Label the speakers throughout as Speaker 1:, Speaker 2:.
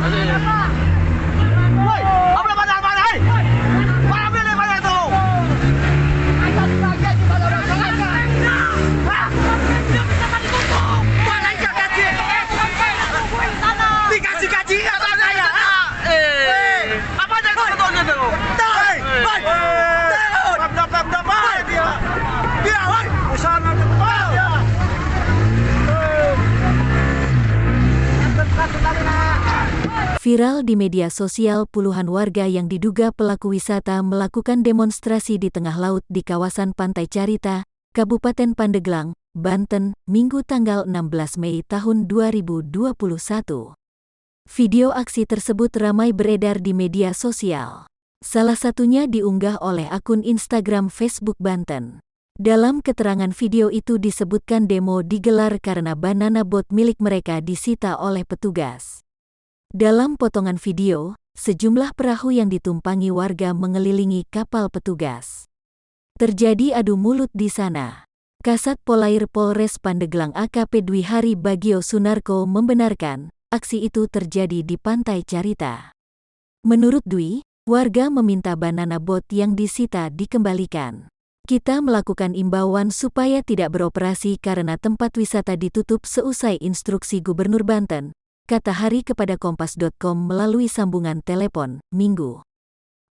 Speaker 1: Woi, apa mana? Hei, mana pilih mana itu? Mana ikan gaji? Dikasih gaji apa saya? Apa yang sebetulnya itu?
Speaker 2: Viral di media sosial, puluhan warga yang diduga pelaku wisata melakukan demonstrasi di tengah laut di kawasan Pantai Carita, Kabupaten Pandeglang, Banten, Minggu tanggal 16 Mei tahun 2021. Video aksi tersebut ramai beredar di media sosial. Salah satunya diunggah oleh akun Instagram Facebook Banten. Dalam keterangan video itu disebutkan demo digelar karena banana boat milik mereka disita oleh petugas. Dalam potongan video, sejumlah perahu yang ditumpangi warga mengelilingi kapal petugas. Terjadi adu mulut di sana. Kasat Polair Polres Pandeglang AKP Dwi Hari Bagio Sunarko membenarkan aksi itu terjadi di Pantai Carita. Menurut Dwi, warga meminta banana boat yang disita dikembalikan. Kita melakukan imbauan supaya tidak beroperasi karena tempat wisata ditutup seusai instruksi Gubernur Banten, kata Hari kepada Kompas.com melalui sambungan telepon, Minggu.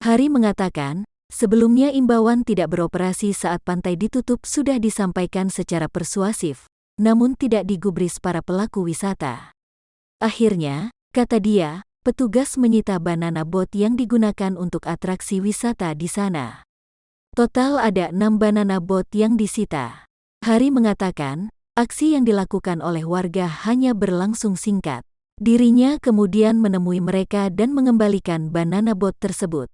Speaker 2: Hari mengatakan, sebelumnya imbauan tidak beroperasi saat pantai ditutup sudah disampaikan secara persuasif, namun tidak digubris para pelaku wisata. Akhirnya, kata dia, petugas menyita banana boat yang digunakan untuk atraksi wisata di sana. Total ada 6 banana boat yang disita. Hari mengatakan, aksi yang dilakukan oleh warga hanya berlangsung singkat. Dirinya kemudian menemui mereka dan mengembalikan banana boat tersebut.